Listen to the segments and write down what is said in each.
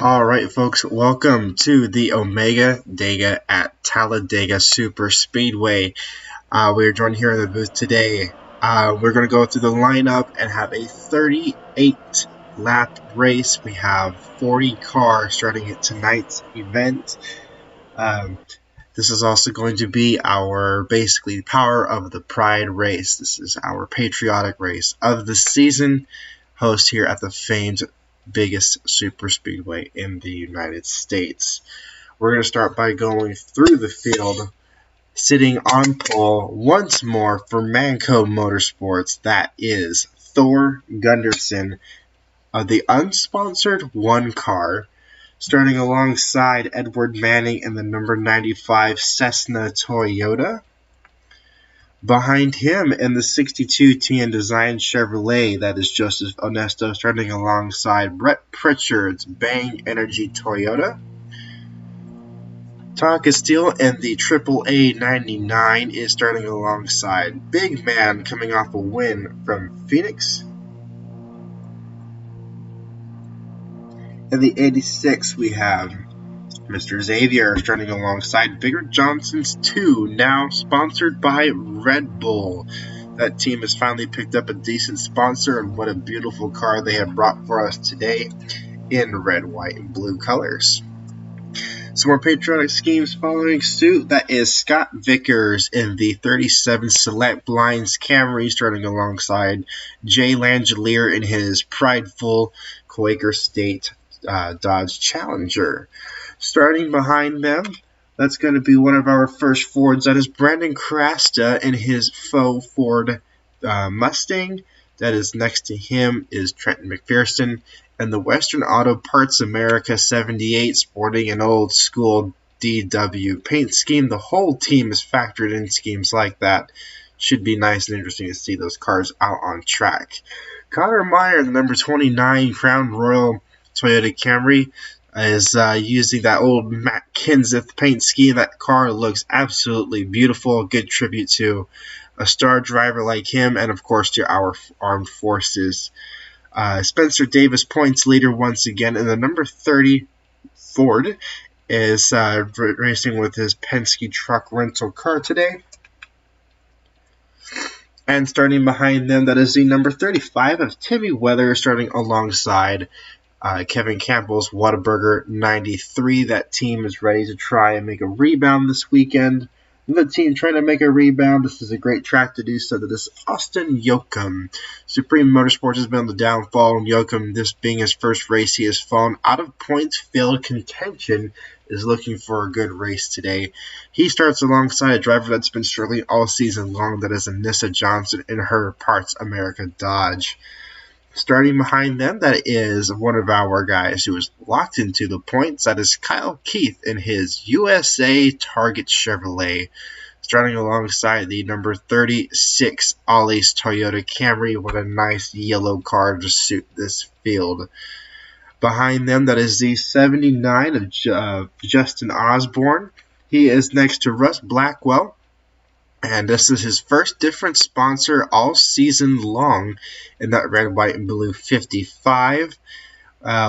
Alright folks, welcome to the Omega Dega at Talladega Super Speedway. We're joined here in the booth today. We're going to go through the lineup and have a 38 lap race. We have 40 cars starting at tonight's event. This is also going to be our basically Power of the Pride race. This is our patriotic race of the season, host here at the famed biggest super speedway in the United States. We're going to start by going through the field. Sitting on pole once more for Manco Motorsports, that is Thor Gunderson of the unsponsored one car. Starting alongside Edward Manning in the number 95 Cessna Toyota. Behind him in the 62 TN Design Chevrolet, that is Joseph Onesto, starting alongside Brett Pritchard's Bang Energy Toyota. Todd Castile in the AAA 99 is starting alongside Big Man coming off a win from Phoenix. In the 86, we have Mr. Xavier starting alongside Bigger Johnson's 2, now sponsored by Red Bull. That team has finally picked up a decent sponsor, and what a beautiful car they have brought for us today in red, white, and blue colors. Some more patriotic schemes following suit. That is Scott Vickers in the 37 Select Blinds Camry, starting alongside Jay Langelier in his prideful Quaker State Dodge Challenger. Starting behind them, that's going to be one of our first Fords. That is Brandon Crasta in his faux Ford Mustang. That is next to him is Trenton McPherson. And the Western Auto Parts America 78 sporting an old school DW paint scheme. The whole team is factored in schemes like that. Should be nice and interesting to see those cars out on track. Connor Meyer, the number 29 Crown Royal Toyota Camry, is using that old Matt Kenseth paint scheme. That car looks absolutely beautiful. Good tribute to a star driver like him, and of course to our armed forces. Spencer Davis, points leader once again, and the number 30 Ford is racing with his Penske truck rental car today. And starting behind them, that is the number 35 of Timmy Weather, starting alongside Kevin Campbell's Whataburger 93. That team is ready to try and make a rebound this weekend. The team trying to make a rebound. This is a great track to do so. That is Austin Yoakum. Supreme Motorsports has been on the downfall, and Yoakum, this being his first race, he has fallen out of points-filled contention, is looking for a good race today. He starts alongside a driver that's been struggling all season long. That is Anissa Johnson in her Parts America Dodge. Starting behind them, that is one of our guys who is locked into the points. That is Kyle Keith in his USA Target Chevrolet. Starting alongside the number 36 Ollie's Toyota Camry. What a nice yellow car to suit this field. Behind them, that is the 79 of Justin Osborne. He is next to Russ Blackwell. And this is his first different sponsor all season long in that red, white, and blue 55.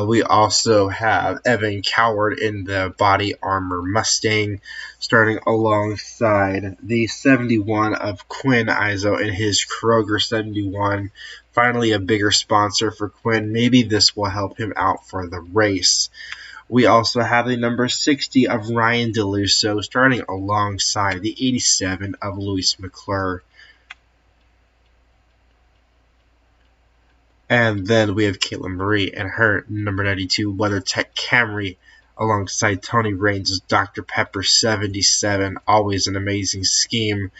We also have Evan Coward in the body armor Mustang, starting alongside the 71 of Quinn Izo in his Kroger 71. Finally, a bigger sponsor for Quinn. Maybe this will help him out for the race. We also have the number 60 of Ryan DeLusso, starting alongside the 87 of Luis McClure. And then we have Caitlin Marie and her number 92 WeatherTech Camry, alongside Tony Raines' Dr. Pepper 77. Always an amazing scheme.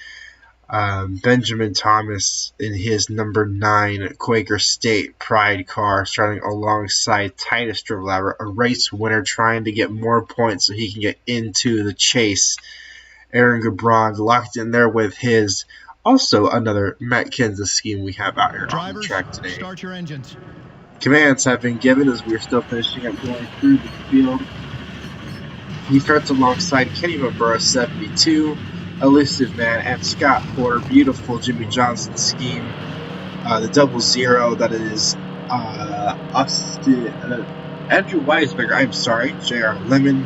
Benjamin Thomas in his number 9 Quaker State Pride car, starting alongside Titus Strivlaber, a race winner trying to get more points so he can get into the chase. Aaron Gabron locked in there with his, also another Matt Kenseth scheme we have out here on the track today. Start your engines. Commands have been given as we are still finishing up going through the field. He starts alongside Kenny Mabura 72. Elusive Man, and Scott Porter. Beautiful Jimmy Johnson scheme. The 00, that is Austin Andrew Weisberger, I'm sorry, J.R. Lemon,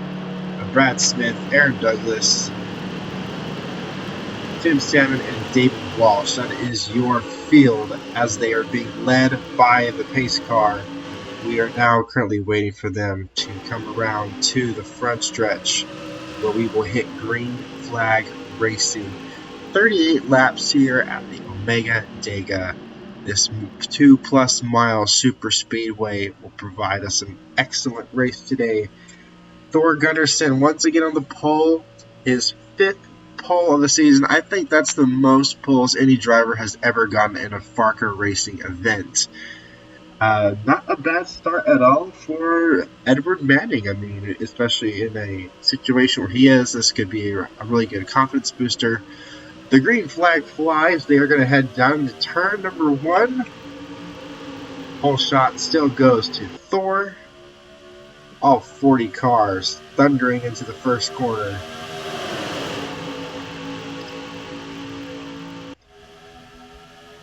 Brad Smith, Aaron Douglas, Tim Salmon, and David Walsh. That is your field as they are being led by the pace car. We are now currently waiting for them to come around to the front stretch where we will hit green flag racing. 38 laps here at the Omega Dega. This 2+ mile super speedway will provide us an excellent race today. Thor Gunnarsson once again on the pole, his 5th pole of the season. I think that's the most poles any driver has ever gotten in a FARCA racing event. Not a bad start at all for Edward Manning. I mean, especially in a situation where he is, this could be a really good confidence booster. The green flag flies. They are going to head down to turn number 1. Pole shot still goes to Thor. All 40 cars thundering into the first corner.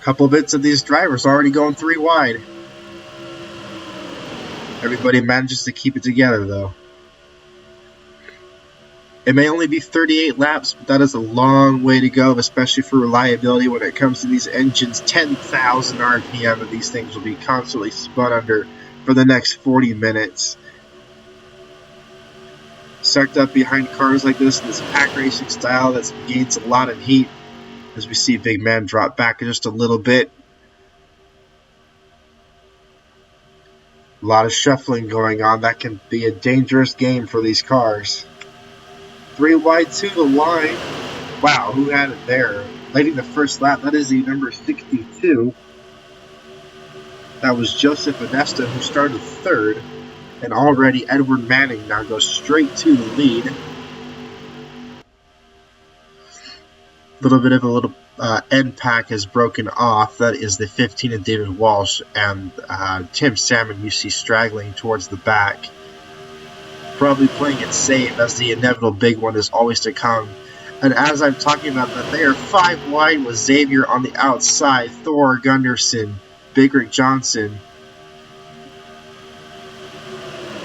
Couple bits of these drivers already going 3 wide. Everybody manages to keep it together, though. It may only be 38 laps, but that is a long way to go, especially for reliability when it comes to these engines. 10,000 RPM, and these things will be constantly spun under for the next 40 minutes. Sucked up behind cars like this in this pack racing style that gains a lot of heat, as we see Big Man drop back just a little bit. A lot of shuffling going on. That can be a dangerous game for these cars. 3 wide to the line. Wow, who had it there? Leading the first lap, that is the number 62. That was Joseph Onesta, who started 3rd. And already Edward Manning now goes straight to the lead. A little end pack has broken off. That is the 15 of David Walsh, and Tim Salmon you see straggling towards the back. Probably playing it safe, as the inevitable big one is always to come. And as I'm talking about that, they are 5 wide with Xavier on the outside, Thor Gunnarsson, Big Rick Johnson.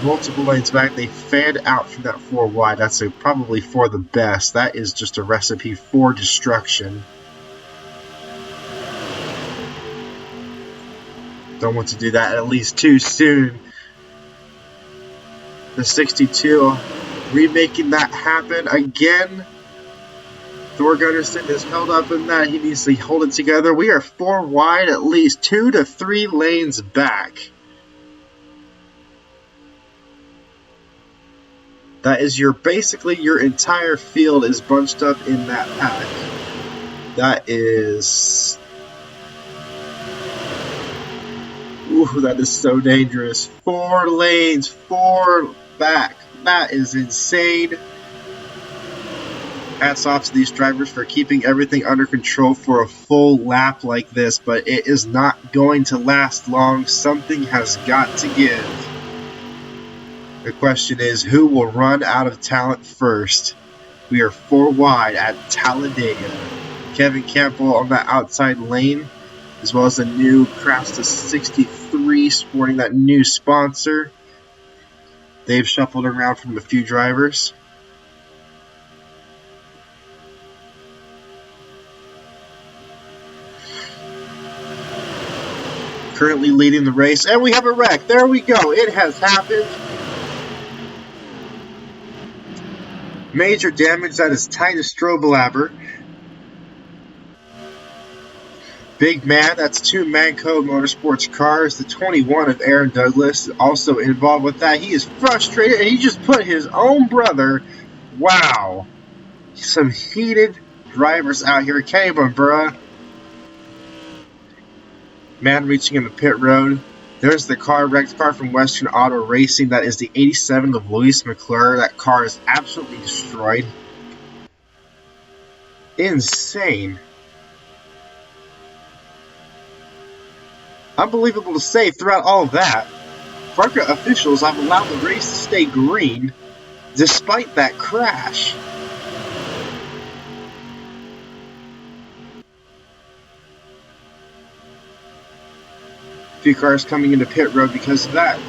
Multiple lanes back, they fanned out from that 4 wide. That's probably for the best. That is just a recipe for destruction. Don't want to do that at least too soon. The 62 remaking that happen again. Thor Gunnarsson is held up in that. He needs to hold it together. We are 4 wide, at least 2 to 3 lanes back. That is basically your entire field is bunched up in that pack. That is... Ooh, that is so dangerous. 4 lanes, 4 back. That is insane. Hats off to these drivers for keeping everything under control for a full lap like this, but it is not going to last long. Something has got to give. The question is, who will run out of talent first? We are 4 wide at Talladega. Kevin Campbell on that outside lane, as well as the new Crafts 63 sporting that new sponsor. They've shuffled around from a few drivers. Currently leading the race, and we have a wreck. There we go. It has happened. Major damage. That is Titus Strobelaber. Big Man, that's 2 Manco Motorsports cars. The 21 of Aaron Douglas also involved with that. He is frustrated, and he just put his own brother. Wow. Some heated drivers out here. Came on, bruh. Man reaching in the pit road. There's the wrecked car from Western Auto Racing. That is the 87 of Luis McClure. That car is absolutely destroyed. Insane. Unbelievable to say, throughout all of that, FARCA officials have allowed the race to stay green despite that crash. A few cars coming into pit road because of that.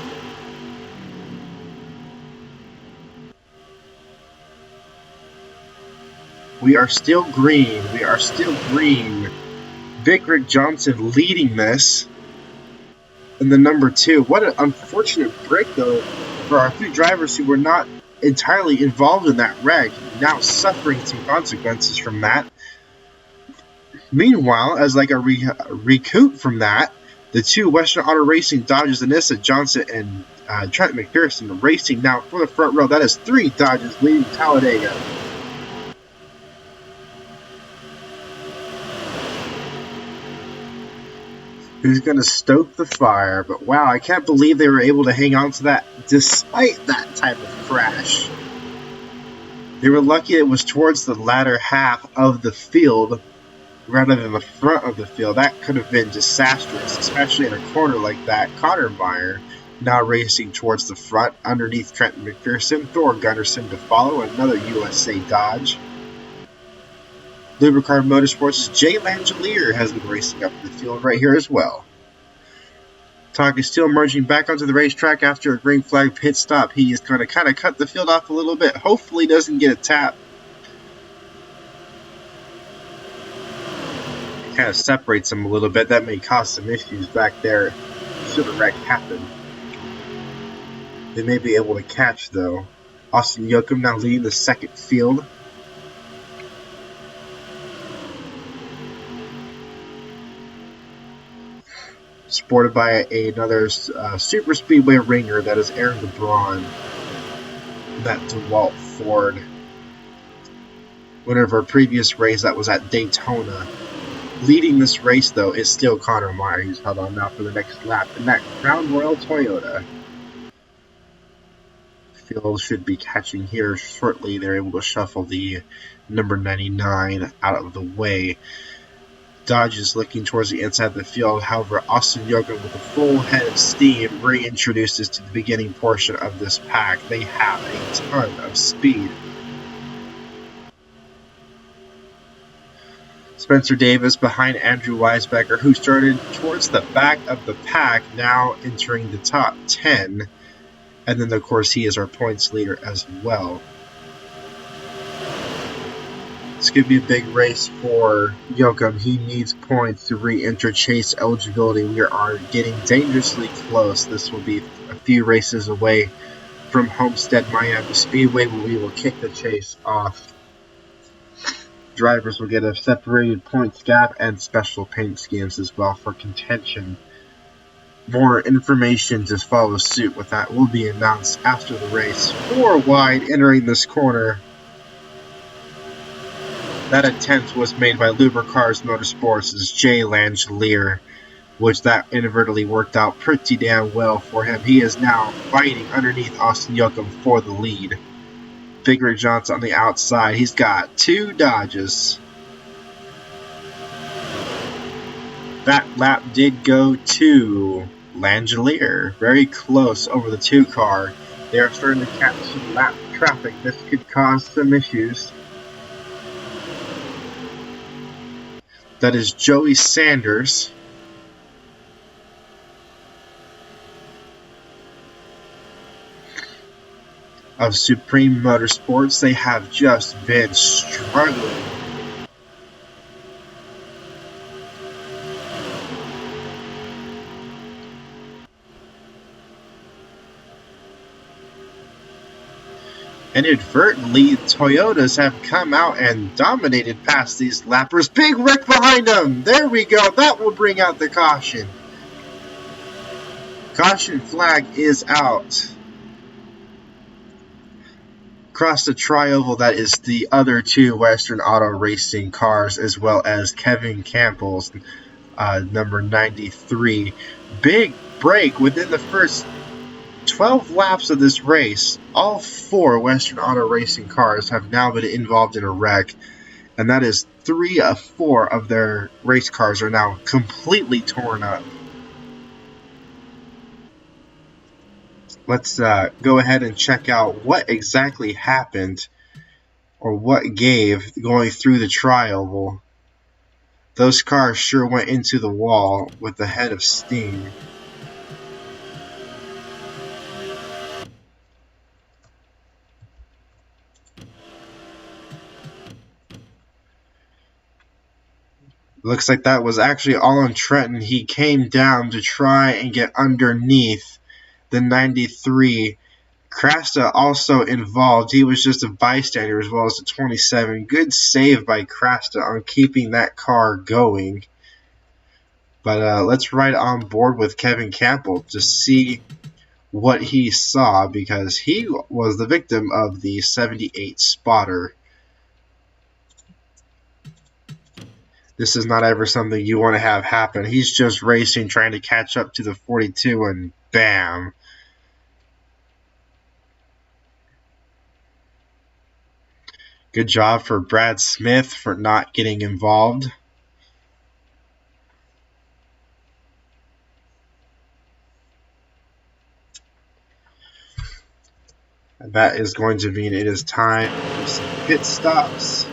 We are still green. We are still green. Vic Rick Johnson leading this in the number 2. What an unfortunate break, though, for our 3 drivers who were not entirely involved in that wreck, now suffering some consequences from that. Meanwhile, as like a recoup from that, the 2 Western Auto Racing Dodges, Anissa Johnson and Trent McPherson racing now for the front row. That is 3 Dodges leading Talladega. Who's going to stoke the fire? But wow, I can't believe they were able to hang on to that despite that type of crash. They were lucky it was towards the latter half of the field rather than the front of the field. That could have been disastrous, especially in a corner like that. Connor Meyer now racing towards the front underneath Trenton McPherson. Thor Gunnarsson to follow, another USA Dodge. Lubricar Motorsports' Jay Langelier has been racing up the field right here as well. Talk is still merging back onto the racetrack after a green flag pit stop. He is going to kind of cut the field off a little bit. Hopefully doesn't get a tap. Kind of separates them a little bit. That may cause some issues back there should the wreck happen. They may be able to catch, though. Austin Yoakum now leading the second field. Supported by another super speedway ringer, that is Aaron DeBron. That DeWalt Ford. Winner of our previous race, that was at Daytona. Leading this race, though, is still Connor Meyer. He's held on now for the next lap in that Crown Royal Toyota. Field should be catching here shortly. They're able to shuffle the number 99 out of the way. Dodge is looking towards the inside of the field. However, Austin Yoakum with a full head of steam reintroduces to the beginning portion of this pack. They have a ton of speed. Spencer Davis behind Andrew Weisbecker, who started towards the back of the pack, now entering the top 10. And then, of course, he is our points leader as well. It's going to be a big race for Yoakum. He needs points to re-enter chase eligibility. We are getting dangerously close. This will be a few races away from Homestead Miami Speedway, where we will kick the chase off. Drivers will get a separated points gap and special paint schemes as well for contention. More information to follow suit with that will be announced after the race. 4 wide entering this corner. That attempt was made by Lubricars Motorsports' Jay Langelier, which that inadvertently worked out pretty damn well for him. He is now fighting underneath Austin Yoakum for the lead. Big Rick Johnson on the outside. He's got 2 Dodges. That lap did go to Langelier. Very close over the 2 car. They are starting to catch some lap traffic. This could cause some issues. That is Joey Sanders. Of Supreme Motorsports. They have just been struggling. Inadvertently, Toyotas have come out and dominated past these lappers. Big wreck behind them! There we go. That will bring out the caution. Caution flag is out. Across the tri-oval, that is the other 2 Western Auto Racing cars, as well as Kevin Campbell's number 93. Big break within the first 12 laps of this race. All 4 Western Auto Racing cars have now been involved in a wreck, and that is 3 of 4 of their race cars are now completely torn up. Let's go ahead and check out what exactly happened, or what gave going through the tri-oval. Those cars sure went into the wall with a head of steam. Looks like that was actually all on Trenton. He came down to try and get underneath the 93. Krasta also involved. He was just a bystander as well as the 27. Good save by Krasta on keeping that car going. But let's ride on board with Kevin Campbell to see what he saw, because he was the victim of the 78 spotter. This is not ever something you want to have happen. He's just racing, trying to catch up to the 42, and bam. Good job for Brad Smith for not getting involved. And that is going to mean it is time for some pit stops.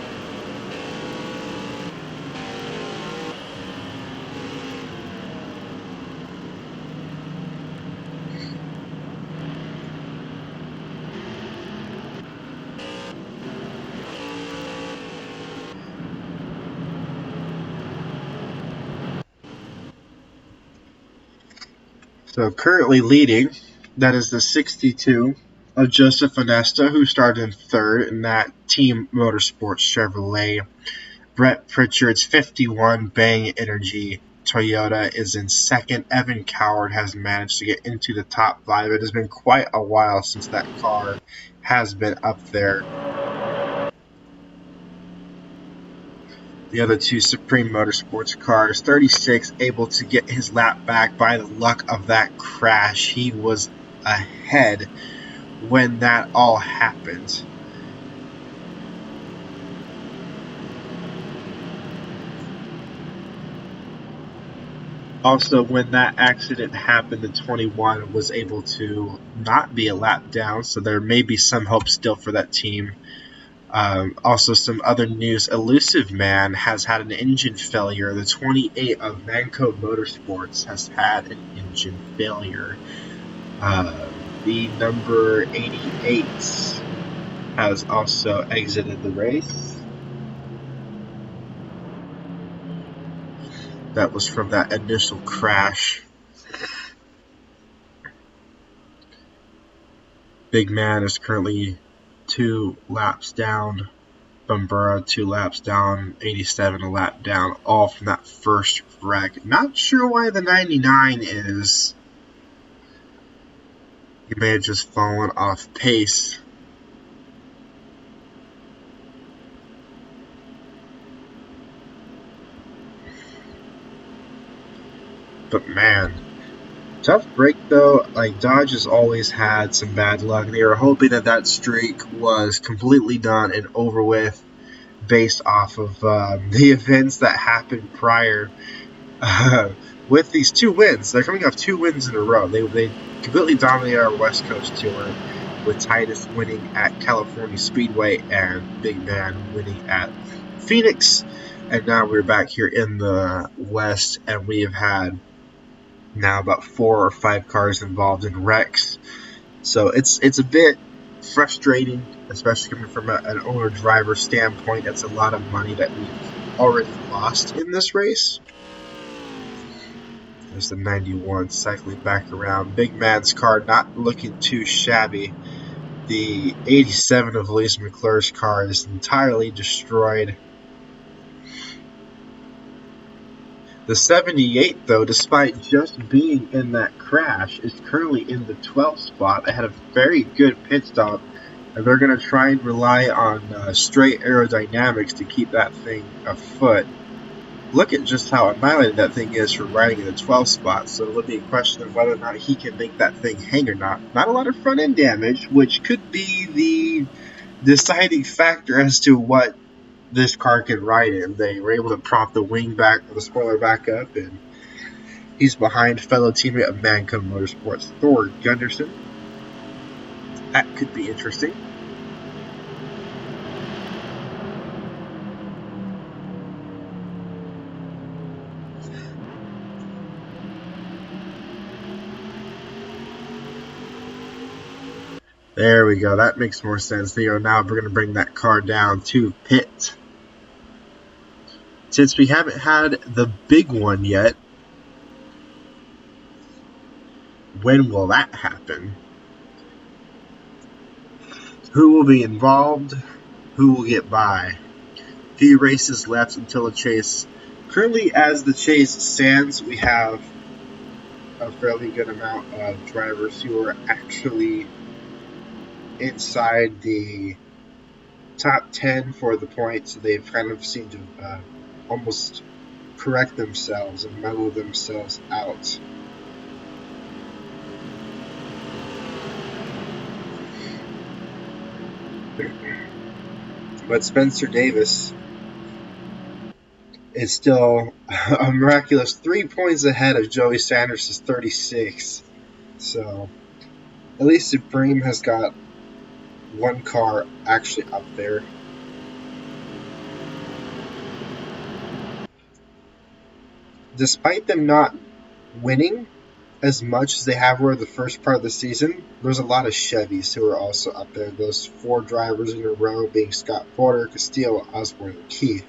So currently leading, that is the 62 of Joseph Onesta, who started in third in that Team Motorsports Chevrolet. Brett Pritchard's 51 Bang Energy Toyota is in second. Evan Coward has managed to get into the top 5. It has been quite a while since that car has been up there. The other two Supreme Motorsports cars, 36 able to get his lap back by the luck of that crash. He was ahead when that all happened. Also, when that accident happened, the 21 was able to not be a lap down, so there may be some hope still for that team. Also, some other news. Elusive Man has had an engine failure. The 28 of Manco Motorsports has had an engine failure. The number 88 has also exited the race. That was from that initial crash. Big Man is currently 2 laps down. Bambura 2 laps down. 87 a lap down. All from that first wreck. Not sure why the 99 is. He may have just fallen off pace. But man, tough break though. Like, Dodge has always had some bad luck. They were hoping that that streak was completely done and over with, based off of the events that happened prior. With these 2 wins, they're coming off 2 wins in a row. They completely dominated our West Coast tour, with Titus winning at California Speedway and Big Man winning at Phoenix. And now we're back here in the West, and we have had now about 4 or 5 cars involved in wrecks. So it's a bit frustrating, especially coming from an owner-driver standpoint. That's a lot of money that we've already lost in this race. There's the 91 cycling back around. Big Man's car not looking too shabby. The 87 of Lise McClure's car is entirely destroyed. The 78, though, despite just being in that crash, is currently in the 12th spot. They had a very good pit stop, and they're going to try and rely on straight aerodynamics to keep that thing afoot. Look at just how annihilated that thing is for riding in the 12th spot, so it'll be a question of whether or not he can make that thing hang or not. Not a lot of front-end damage, which could be the deciding factor as to what this car can ride in. They were able to prop the wing back, the spoiler back up, and he's behind fellow teammate of Manco Motorsports, Thor Gunderson. That could be interesting. There we go. That makes more sense. Now we're going to bring that car down to pit. Since we haven't had the big one yet, when will that happen? Who will be involved? Who will get by? Few races left until the chase. Currently, as the chase stands, we have a fairly good amount of drivers who are actually inside the top 10 for the points. They've kind of seemed to almost correct themselves and mellow themselves out. But Spencer Davis is still a miraculous 3 points ahead of Joey Sanders' 36. So at least Supreme has got one car actually up there. Despite them not winning as much as they have were the first part of the season, there's a lot of Chevys who are also up there. Those 4 drivers in a row being Scott Porter, Castillo, Osborne, and Keith,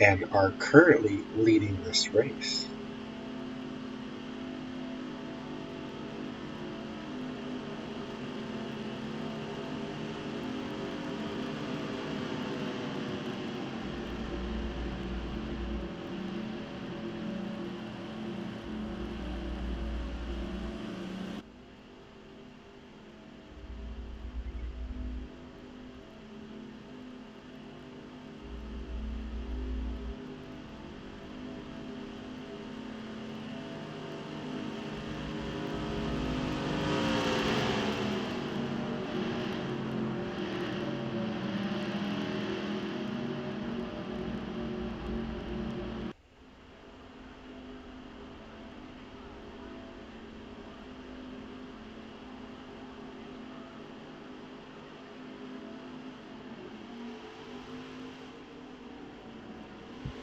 and are currently leading this race.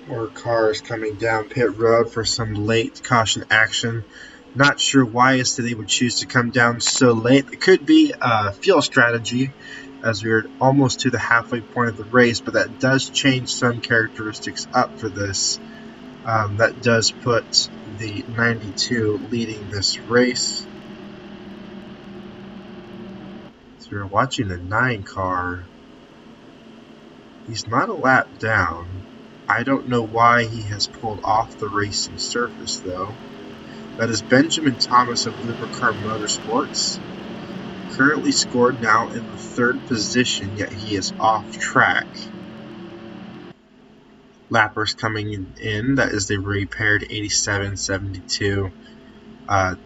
More cars coming down pit road for some late caution action. Not sure why as to they would choose to come down so late. It could be a fuel strategy, as we're almost to the halfway point of the race, but that does change some characteristics up for this. That does put the 92 leading this race. So we're watching the 9 car. He's not a lap down. I don't know why he has pulled off the racing surface, though. That is Benjamin Thomas of Lubricar Motorsports. Currently scored now in the 3rd position, yet he is off track. Lappers coming in. That is the repaired 8772.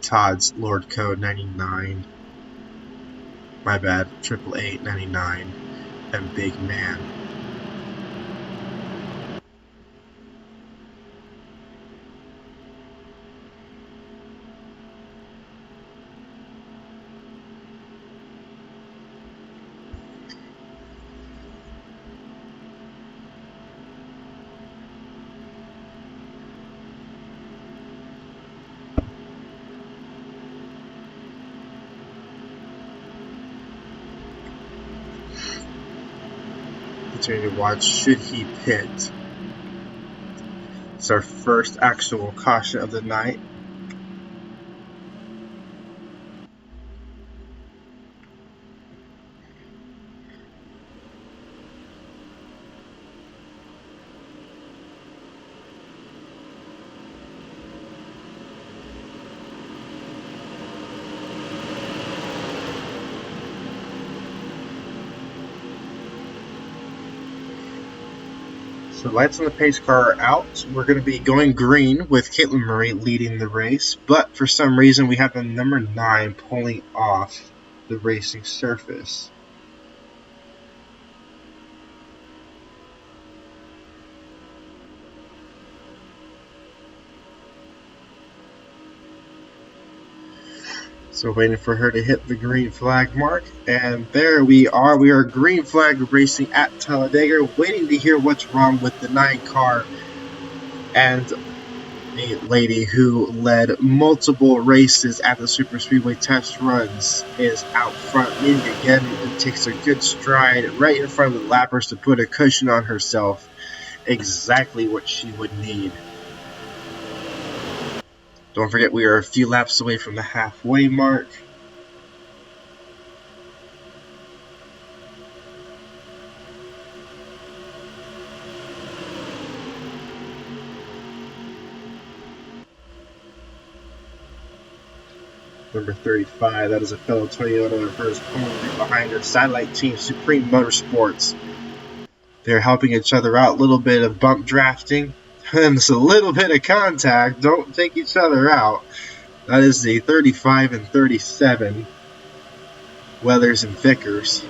Todd's Lord Code 99. My bad. 888 99. And Big Man. Continue to watch. Should he pit? It's our first actual caution of the night. So lights on the pace car are out. We're going to be going green with Caitlin Murray leading the race, but for some reason we have the number 9 pulling off the racing surface. So waiting for her to hit the green flag mark, and there we are. We are green flag racing at Talladega, waiting to hear what's wrong with the 9 car. And A lady who led multiple races at the Super Speedway test runs is out front leading again and takes a good stride right in front of the lappers to put a cushion on herself. Exactly what she would need. Don't forget we are a few laps away from the halfway mark. Number 35, that is a fellow Toyota of hers pulling behind her satellite team, Supreme Motorsports. They're helping each other out, a little bit of bump drafting, and it's a little bit of contact. Don't take each other out. That is the 35 and 37, Weathers and Vickers.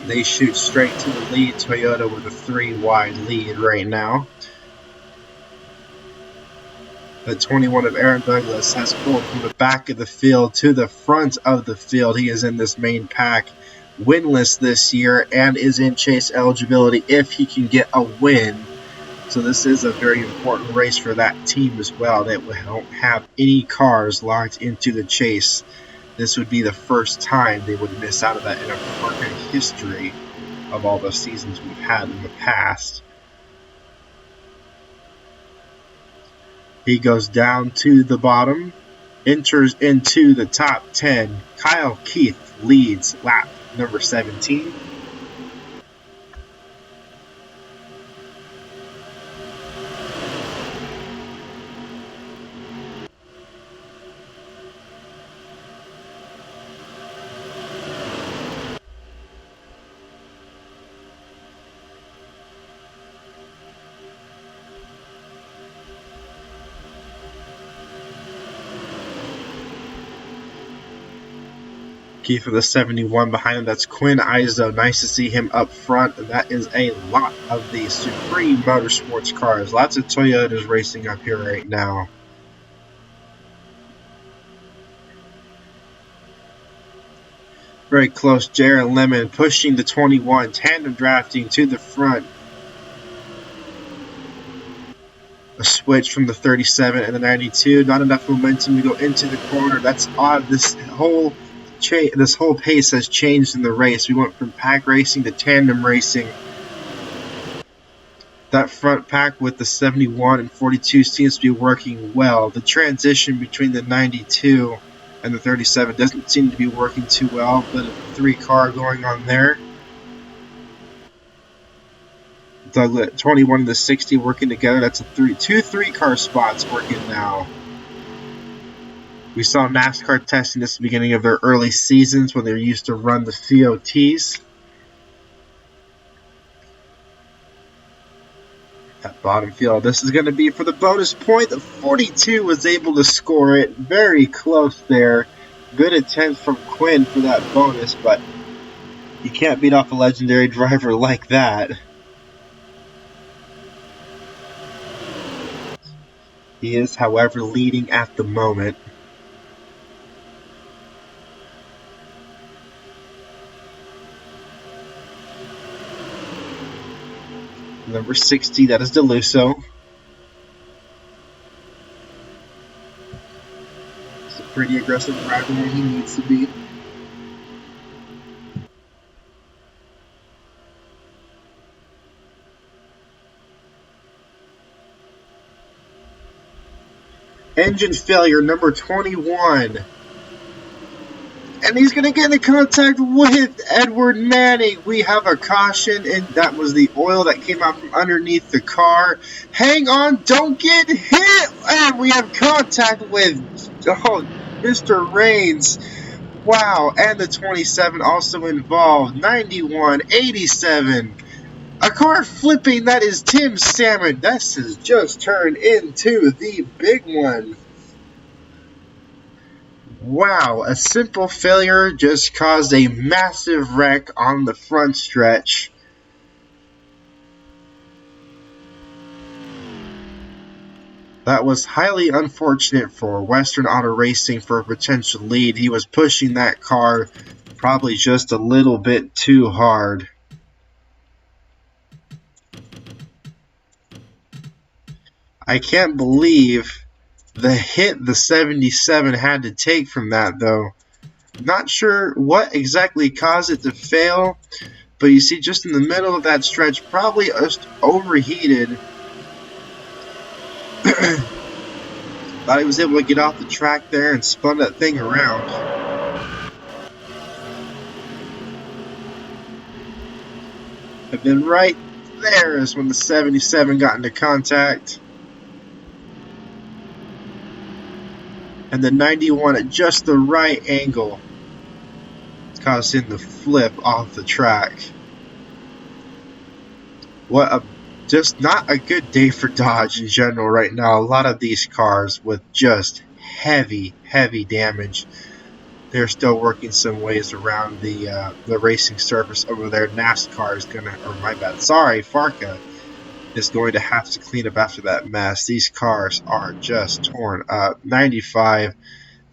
They shoot straight to the lead, Toyota with a 3-wide lead right now. The 21 of Aaron Douglas has pulled from the back of the field to the front of the field. He is in this main pack, winless this year, and is in chase eligibility if he can get a win. So this is a very important race for that team as well. They don't have any cars locked into the chase. This would be the first time they would miss out of that in a FARCA history of all the seasons we've had in the past. He goes down to the bottom, enters into the top 10. Kyle Keith leads lap number 17. Keith with a 71 behind him. That's Quinn Izo. Nice to see him up front. And that is a lot of the Supreme Motorsports cars. Lots of Toyotas racing up here right now. Very close. Jared Lemon pushing the 21. Tandem drafting to the front. A switch from the 37 and the 92. Not enough momentum to go into the corner. That's odd. This whole pace has changed in the race. We went from pack racing to tandem racing. That front pack with the 71 and 42 seems to be working well. The transition between the 92 and the 37 doesn't seem to be working too well, but a 3-car going on there. Douglas 21 and the 60 working together. That's two 3-car spots working now. We saw NASCAR testing this at the beginning of their early seasons when they used to run the COTs. That bottom field. This is going to be for the bonus point. The 42 was able to score it. Very close there. Good attempt from Quinn for that bonus, but you can't beat off a legendary driver like that. He is, however, leading at the moment. Number 60, that is DeLusso. He's a pretty aggressive driver when he needs to be. Engine failure, number 21. And he's going to get into contact with Edward Manning. We have a caution, and that was the oil that came out from underneath the car. Hang on, don't get hit! And we have contact with Mr. Rains. Wow, and the 27 also involved. 91, 87. A car flipping, that is Tim Salmon. This has just turned into the big one. Wow, a simple failure just caused a massive wreck on the front stretch. That was highly unfortunate for Western Auto Racing for a potential lead. He was pushing that car probably just a little bit too hard. I can't believe the hit the 77 had to take from that, though. Not sure what exactly caused it to fail, but you see just in the middle of that stretch, probably just overheated. Thought he was able to get off the track there and spun that thing around. And then right there is when the 77 got into contact. And the 91 at just the right angle caused him to flip off the track. What a just not a good day for Dodge in general right now. A lot of these cars with just heavy damage. They're still working some ways around the racing surface over there. NASCAR is gonna, or my bad, sorry, FARCA is going to have to clean up after that mess. These cars are just torn up. 95,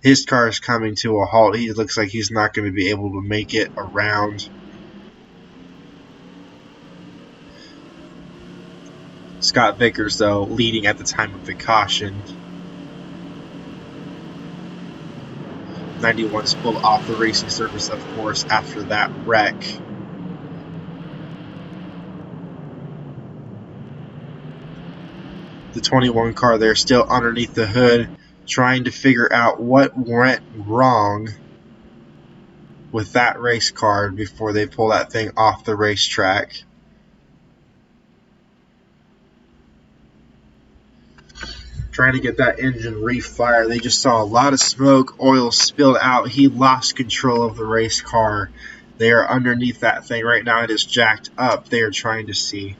his car is coming to a halt. He looks like he's not going to be able to make it around. Scott Vickers, though, leading at the time of the caution. 91's pulled off the racing surface, of course, after that wreck. The 21 car there still underneath the hood, trying to figure out what went wrong with that race car before they pull that thing off the racetrack. Trying to get that engine refired. They just saw a lot of smoke, oil spilled out. He lost control of the race car. They are underneath that thing right now. It is jacked up. They are trying to see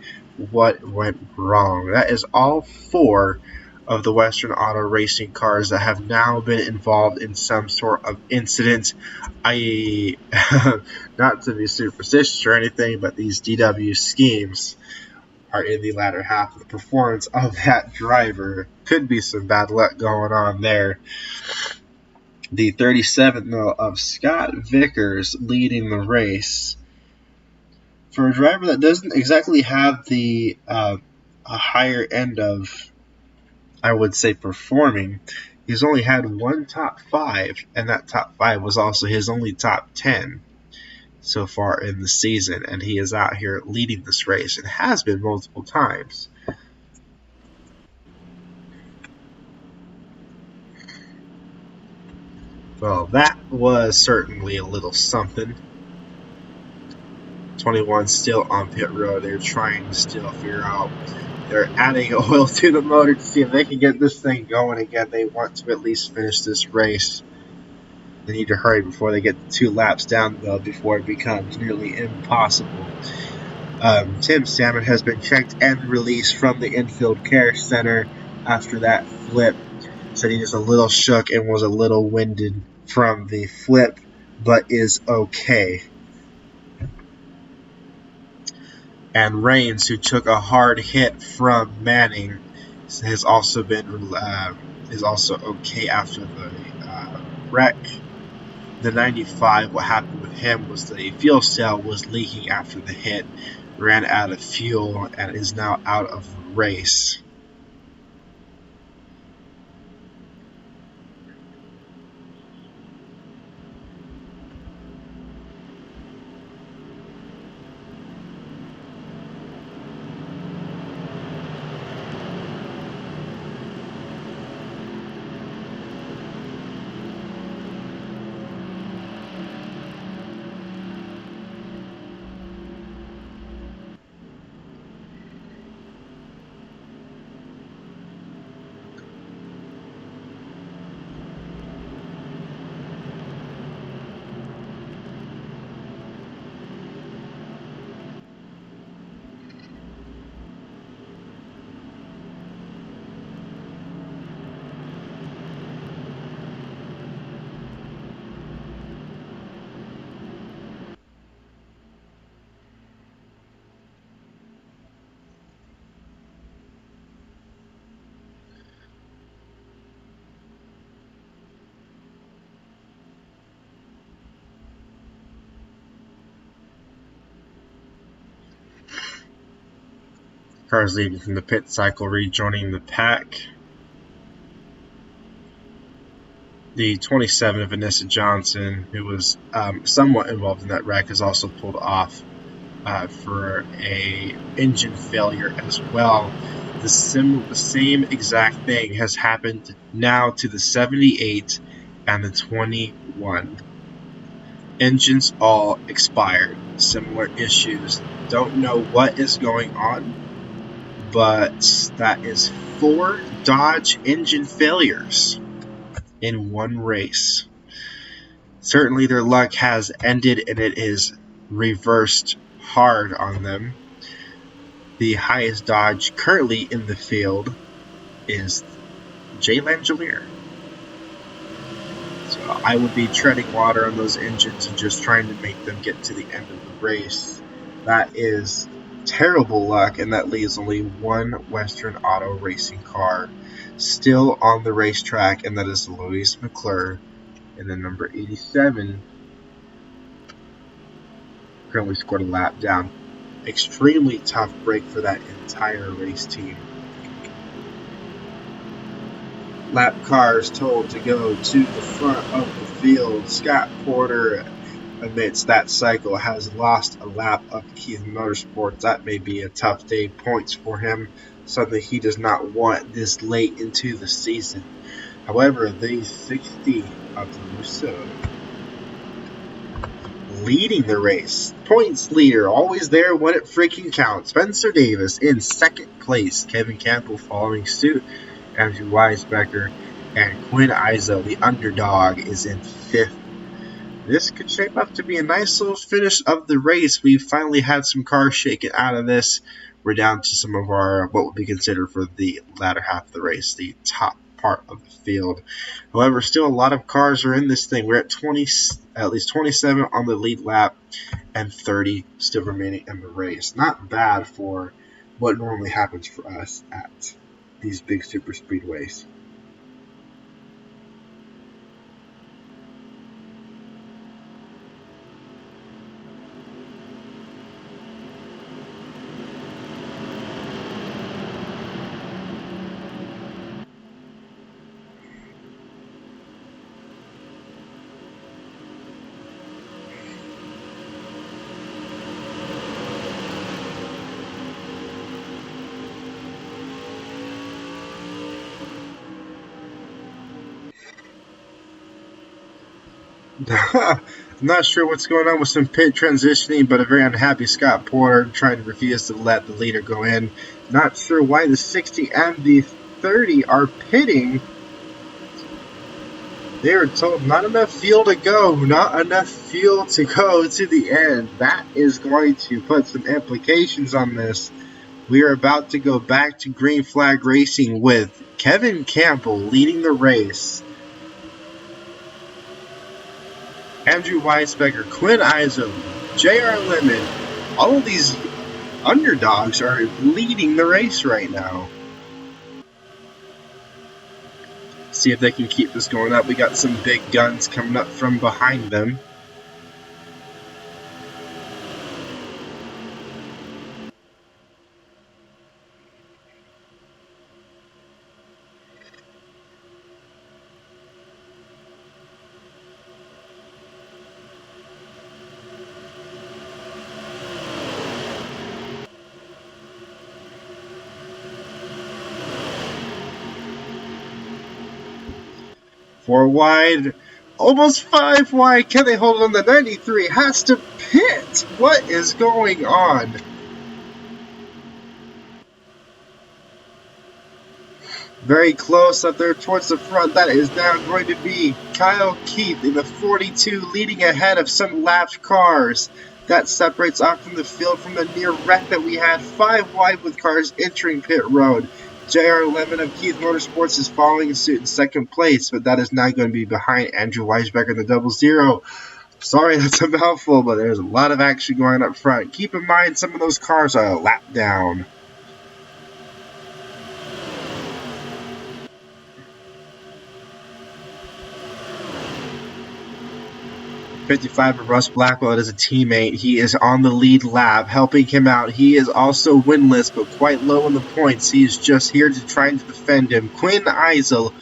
what went wrong. That is all 4 of the Western Auto Racing cars that have now been involved in some sort of incident. Not to be superstitious or anything, but these DW schemes are in the latter half of the performance of that driver. Could be some bad luck going on there. The 37 though of Scott Vickers leading the race. For a driver that doesn't exactly have the a higher end of, I would say, performing, he's only had one top 5, and that top 5 was also his only top 10 so far in the season, and he is out here leading this race and has been multiple times. Well, that was certainly a little something. 21 still on pit road. They're trying to still figure out. They're adding oil to the motor to see if they can get this thing going again. They want to at least finish this race. They need to hurry before they get 2 laps down, though, before it becomes nearly impossible. Tim Salmon has been checked and released from the infield care center after that flip. Said he was a little shook and was a little winded from the flip, but is okay. And Rains, who took a hard hit from Manning, has also been is also okay after the wreck. The 95, what happened with him was the fuel cell was leaking after the hit, ran out of fuel, and is now out of the race. Cars leaving from the pit cycle rejoining the pack. The 27 of Vanessa Johnson, who was somewhat involved in that wreck, is also pulled off for a engine failure as well. The same exact thing has happened now to the 78 and the 21. Engines all expired. Similar issues. Don't know what is going on, but that is 4 Dodge engine failures in one race. Certainly their luck has ended and it is reversed hard on them. The highest Dodge currently in the field is Jay Langelier. So I would be treading water on those engines and just trying to make them get to the end of the race. That is terrible luck, and that leaves only one Western Auto Racing car still on the racetrack, and that is Louise McClure in the number 87. Currently scored a lap down. Extremely tough break for that entire race team. Lap cars told to go to the front of the field. Scott Porter, amidst that cycle, has lost a lap of Keith Motorsports. That may be a tough day points for him, something he does not want this late into the season. However, the 60 of the Russo leading the race. Points leader, always there when it freaking counts. Spencer Davis in second place. Kevin Campbell following suit. Andrew Weisbecker and Quinn Izo, the underdog, is in 5th. This could shape up to be a nice little finish of the race. We've finally had some cars shaken out of this. We're down to some of our, what would be considered for the latter half of the race, the top part of the field. However, still a lot of cars are in this thing. We're at at least 27 on the lead lap and 30 still remaining in the race. Not bad for what normally happens for us at these big super speedways. I'm not sure what's going on with some pit transitioning, but a very unhappy Scott Porter trying to refuse to let the leader go in. Not sure why the 60 and the 30 are pitting. They were told not enough fuel to go, not enough fuel to go to the end. That is going to put some implications on this. We are about to go back to green flag racing with Kevin Campbell leading the race. Andrew Weisbecker, Quinn Izo, J.R. Lemon, all of these underdogs are leading the race right now. See if they can keep this going up. We got some big guns coming up from behind them. Four wide, almost 5 wide. Can they hold on? The 93 has to pit. What is going on? Very close up there towards the front. That is now going to be Kyle Keith in the 42, leading ahead of some lapped cars. That separates off from the field from the near wreck that we had. 5 wide with cars entering pit road. J.R. Lemon of Keith Motorsports is following suit in second place, but that is now going to be behind Andrew Weisbecker in the 00. Sorry, that's a mouthful, but there's a lot of action going up front. Keep in mind, some of those cars are a lap down. 55 of Russ Blackwell is a teammate. He is on the lead lap, helping him out. He is also winless, but quite low in the points. He is just here to try to defend him. Quinn Eisel,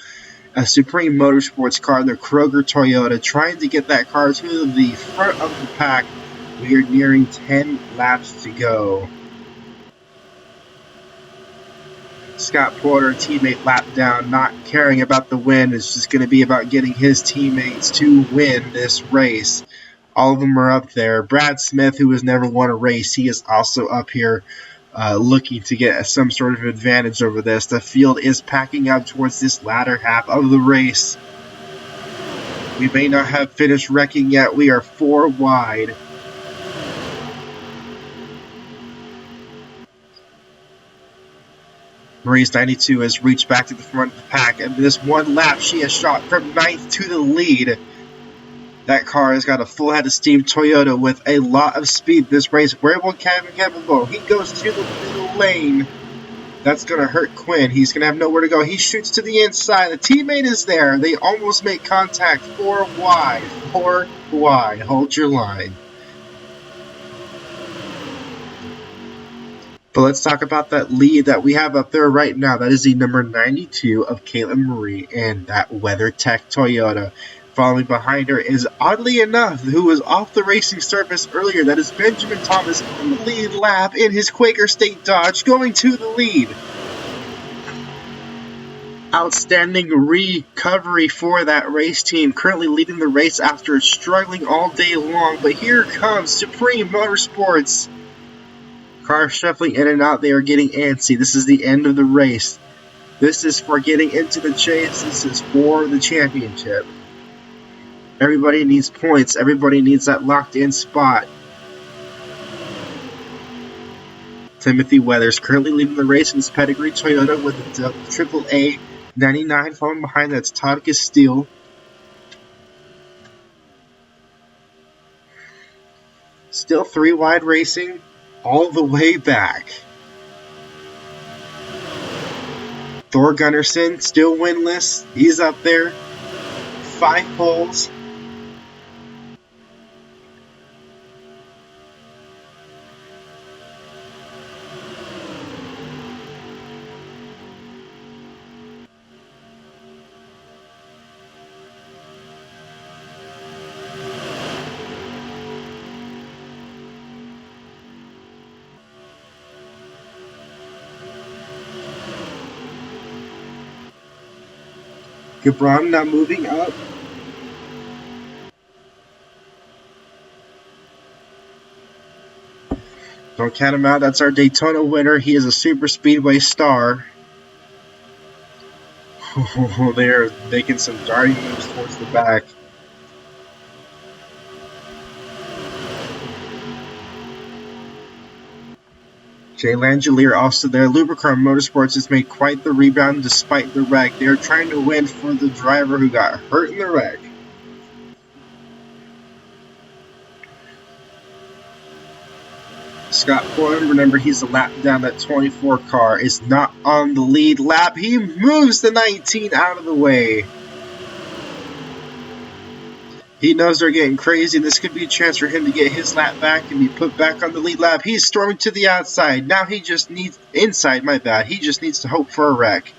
a Supreme Motorsports car, the Kroger Toyota, trying to get that car to the front of the pack. We are nearing 10 laps to go. Scott Porter, teammate, lap down, not caring about the win. It's just going to be about getting his teammates to win this race. All of them are up there. Brad Smith, who has never won a race, he is also up here looking to get some sort of advantage over this. The field is packing up towards this latter half of the race. We may not have finished wrecking yet. We are 4 wide. Marie's 92 has reached back to the front of the pack, and this one lap she has shot from 9th to the lead. That car has got a full head of steam Toyota with a lot of speed this race. Where will Kevin Campbell go? He goes to the middle lane. That's going to hurt Quinn. He's going to have nowhere to go. He shoots to the inside. The teammate is there. They almost make contact. 4 wide. 4 wide. Hold your line. But let's talk about that lead that we have up there right now. That is the number 92 of Caitlin Marie and that WeatherTech Toyota. Following behind her is, oddly enough, who was off the racing surface earlier. That is Benjamin Thomas on the lead lap in his Quaker State Dodge, going to the lead. Outstanding recovery for that race team, currently leading the race after struggling all day long. But here comes Supreme Motorsports. Cars shuffling in and out. They are getting antsy. This is the end of the race. This is for getting into the chase. This is for the championship. Everybody needs points. Everybody needs that locked-in spot. Timothy Weathers currently leading the race in his pedigree Toyota with a AAA 99. Following behind, that's Todd Castile. Still 3 wide racing all the way back. Thor Gunnarsson still winless. He's up there. 5 poles. Gibran now moving up. Don't count him out. That's our Daytona winner. He is a super speedway star. They're making some darting moves towards the back. Jay Langelier also there. Lubricar Motorsports has made quite the rebound despite the wreck. They are trying to win for the driver who got hurt in the wreck. Scott Porter, remember he's a lap down. That 24 car is not on the lead lap. He moves the 19 out of the way. He knows they're getting crazy. This could be a chance for him to get his lap back and be put back on the lead lap. He's storming to the outside. Now he just needs... Inside, my bad. He just needs to hope for a wreck.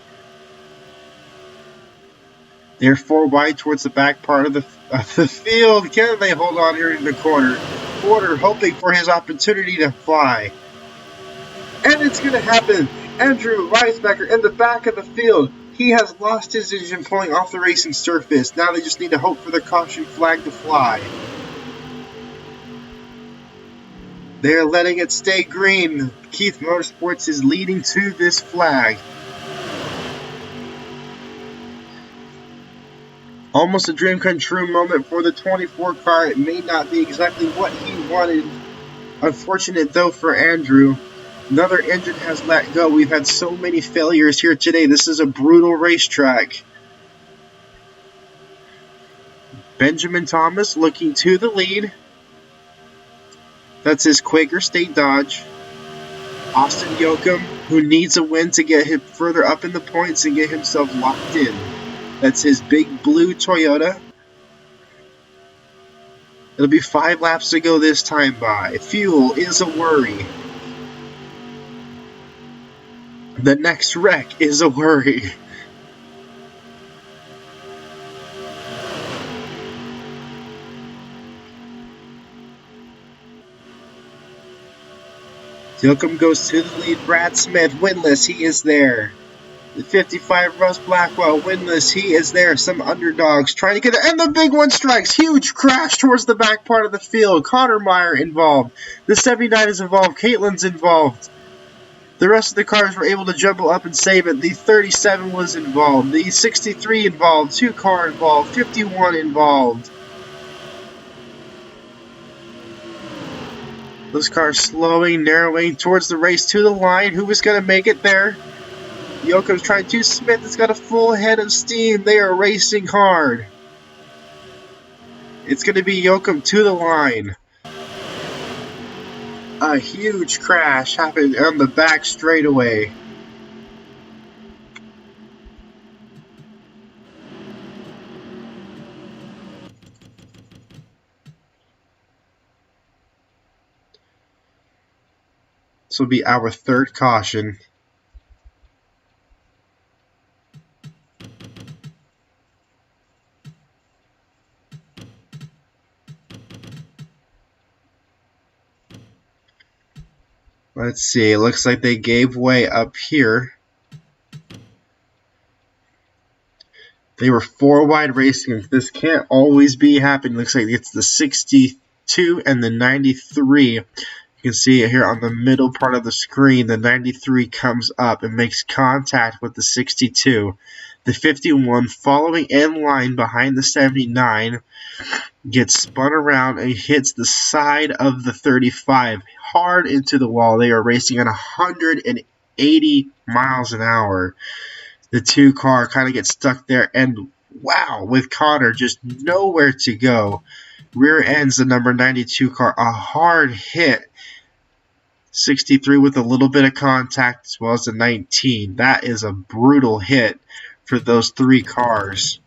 They're 4 wide towards the back part of the field. Can they hold on here in the corner? Porter hoping for his opportunity to fly. And it's going to happen. Andrew Weisbecker in the back of the field. He has lost his engine pulling off the racing surface. Now they just need to hope for the caution flag to fly. They're letting it stay green. Keith Motorsports is leading to this flag. Almost a dream come true moment for the 24 car. It may not be exactly what he wanted. Unfortunate though for Andrew. Another engine has let go. We've had so many failures here today. This is a brutal racetrack. Benjamin Thomas looking to the lead. That's his Quaker State Dodge. Austin Yoakum, who needs a win to get him further up in the points and get himself locked in. That's his big blue Toyota. It'll be 5 laps to go this time by. Fuel is a worry. The next wreck is a worry. Yoakum goes to the lead. Brad Smith, winless, he is there. The 55, Russ Blackwell, winless, he is there. Some underdogs trying to get it, and the big one strikes. Huge crash towards the back part of the field. Connor Meyer involved. The 79 is involved. Caitlin's involved. The rest of the cars were able to jumble up and save it. The 37 was involved. The 63 involved. 2 car involved. 51 involved. Those cars slowing, narrowing towards the race to the line. Who was going to make it there? Yoakum's trying to. Smith has got a full head of steam. They are racing hard. It's going to be Yoakum to the line. A huge crash happened on the back straightaway. This will be our third caution. Let's see, it looks like they gave way up here. They were 4 wide racing. This can't always be happening. Looks like it's the 62 and the 93. You can see it here on the middle part of the screen. The 93 comes up and makes contact with the 62. The 51, following in line behind the 79, gets spun around and hits the side of the 35 hard into the wall. They are racing at 180 miles an hour. The 2 car kind of gets stuck there, and wow, with Connor just nowhere to go. Rear ends the number 92 car, a hard hit. 63 with a little bit of contact as well as the 19. That is a brutal hit for those 3 cars.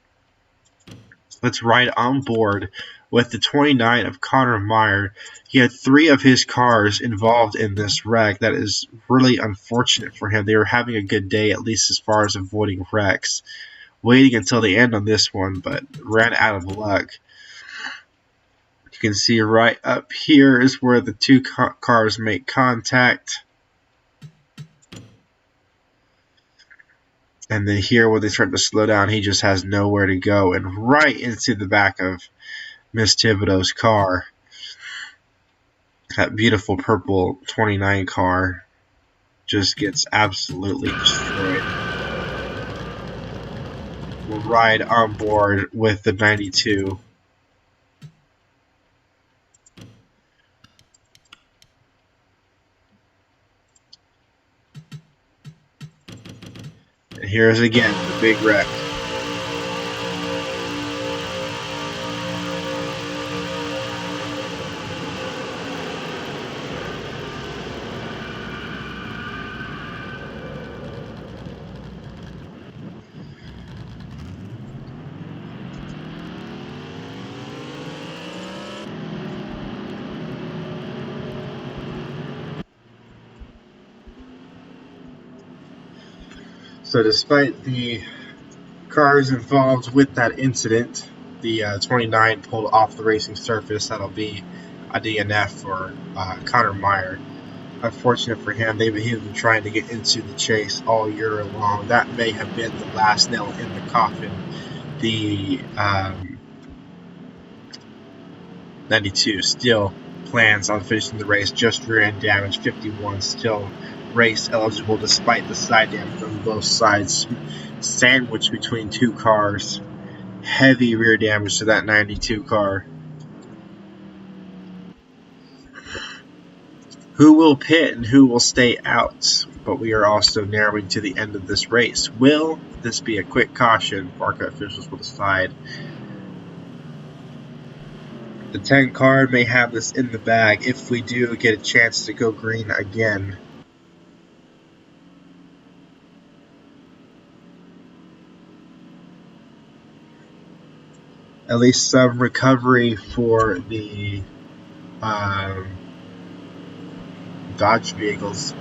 Let's ride on board with the 29 of Connor Meyer. He had 3 of his cars involved in this wreck. That is really unfortunate for him. They were having a good day, at least as far as avoiding wrecks. Waiting until the end on this one, but ran out of luck. You can see right up here is where the 2 cars make contact. And then here, when they start to slow down, he just has nowhere to go. And right into the back of Miss Thibodeau's car. That beautiful purple 29 car just gets absolutely destroyed. We'll ride on board with the 92. And here's again the big wreck. So despite the cars involved with that incident, the 29 pulled off the racing surface. That'll be a DNF for Connor Meyer. Unfortunate for him, he's been trying to get into the chase all year long. That may have been the last nail in the coffin. The 92 still plans on finishing the race, just rear end damage. 51 still race eligible despite the side damage on both sides, sandwiched between 2 cars. Heavy rear damage to that 92 car. Who will pit and who will stay out? But we are also narrowing to the end of this race. Will this be a quick caution? FARCA officials will decide. The 10 car may have this in the bag if we do get a chance to go green again. at least some recovery for the Dodge vehicles.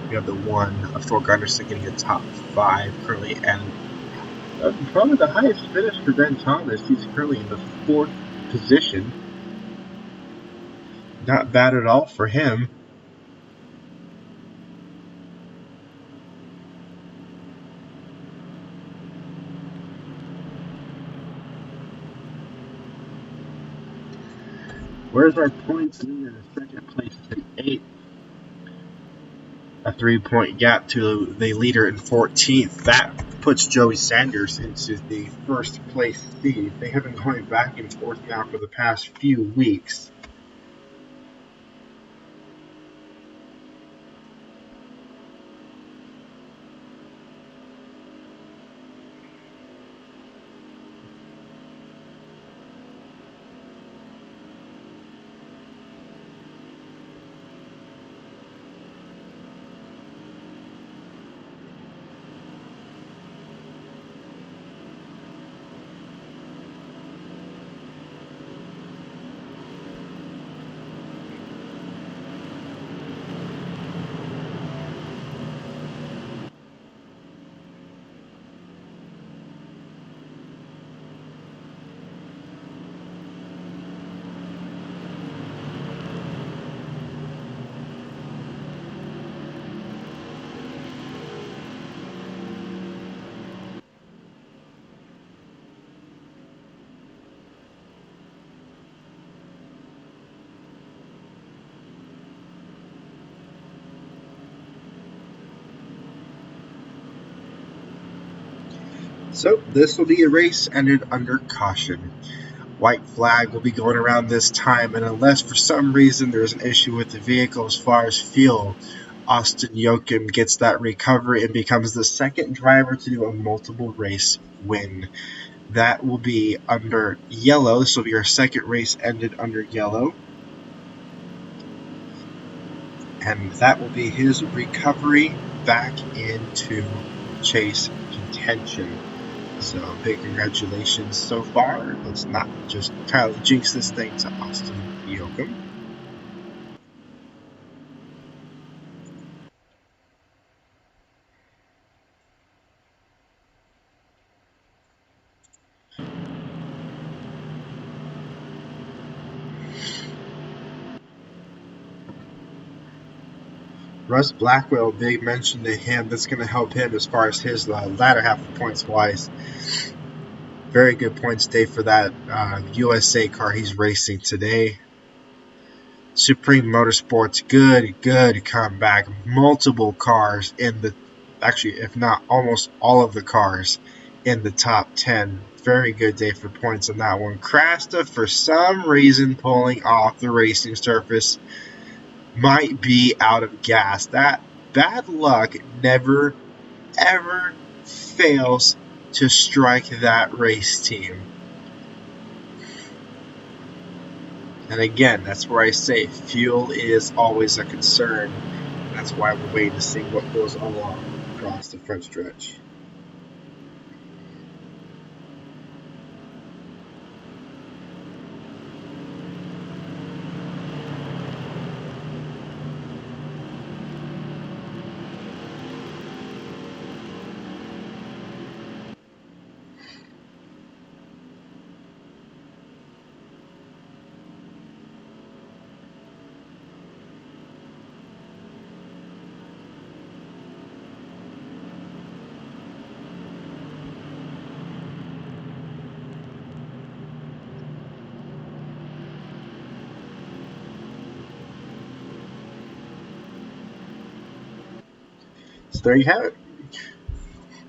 We have the one of Thor Gunderson getting a top 5 currently, and probably the highest finish for Ben Thomas. He's currently in the 4th position. Not bad at all for him. Where's our points lead in the second place in 8th? A 3-point gap to the leader in 14th. That puts Joey Sanders into the first place seed. They have been going back and forth now for the past few weeks. So this will be a race ended under caution. White flag will be going around this time, and unless for some reason there's an issue with the vehicle as far as fuel, Austin Joachim gets that recovery and becomes the second driver to do a multiple race win. That will be under yellow. This will be our second race ended under yellow. And that will be his recovery back into chase contention. So big congratulations so far. Let's not just try to jinx this thing to Austin Joachim. Russ Blackwell, big mention to him. That's going to help him as far as his latter half of points wise. Very good points day for that USA car he's racing today. Supreme Motorsports, good comeback. Multiple cars in the, actually, if not almost all of the cars in the top 10. Very good day for points on that one. Krasta, for some reason, pulling off the racing surface, might be out of gas. That bad luck never, ever fails to strike that race team. And again, that's where I say fuel is always a concern. That's why we're waiting to see what goes along across the front stretch. So there you have it.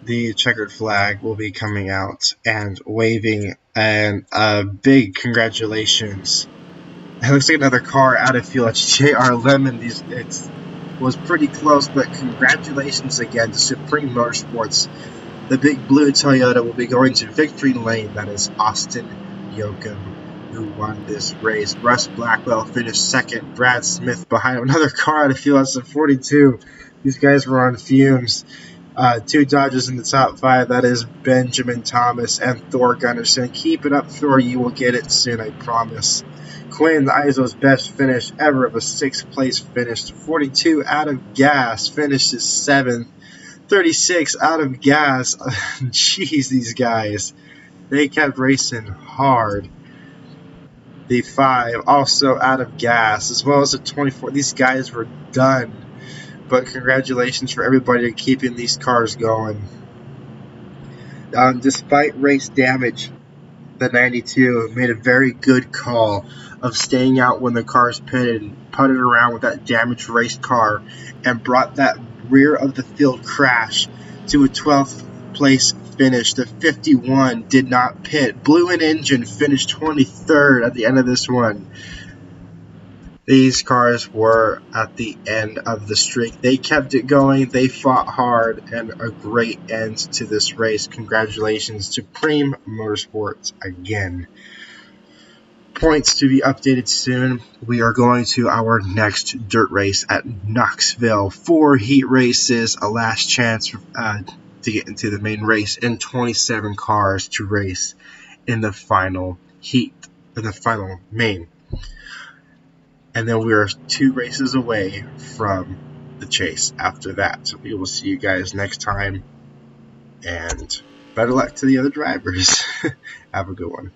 The checkered flag will be coming out and waving, and a big congratulations. It looks like another car out of fuel. It's JR Lemon. It was pretty close, but congratulations again to Supreme Motorsports. The big blue Toyota will be going to victory lane. That is Austin Joachim, who won this race. Russ Blackwell finished second. Brad Smith behind another car out of fuel. That's a 42. These guys were on fumes. Two Dodgers in the top 5. That is Benjamin Thomas and Thor Gunnarsson. Keep it up, Thor. You will get it soon, I promise. Quinn Iso's best finish ever of a 6th place finish. 42 out of gas. Finishes 7th. 36 out of gas. Jeez, these guys. They kept racing hard. The 5 also out of gas, as well as the 24. These guys were done. But congratulations for everybody keeping these cars going. Despite race damage, the 92 made a very good call of staying out when the cars pitted and putted around with that damaged race car and brought that rear of the field crash to a 12th place finish. The 51 did not pit, blew an engine, finished 23rd at the end of this one. These cars were at the end of the streak. They kept it going. They fought hard, and a great end to this race. Congratulations to Preem Motorsports again. Points to be updated soon. We are going to our next dirt race at Knoxville. 4 heat races, a last chance to get into the main race, and 27 cars to race in the final heat, in the final main. And then we are 2 races away from the chase after that. So we will see you guys next time. And better luck to the other drivers. Have a good one.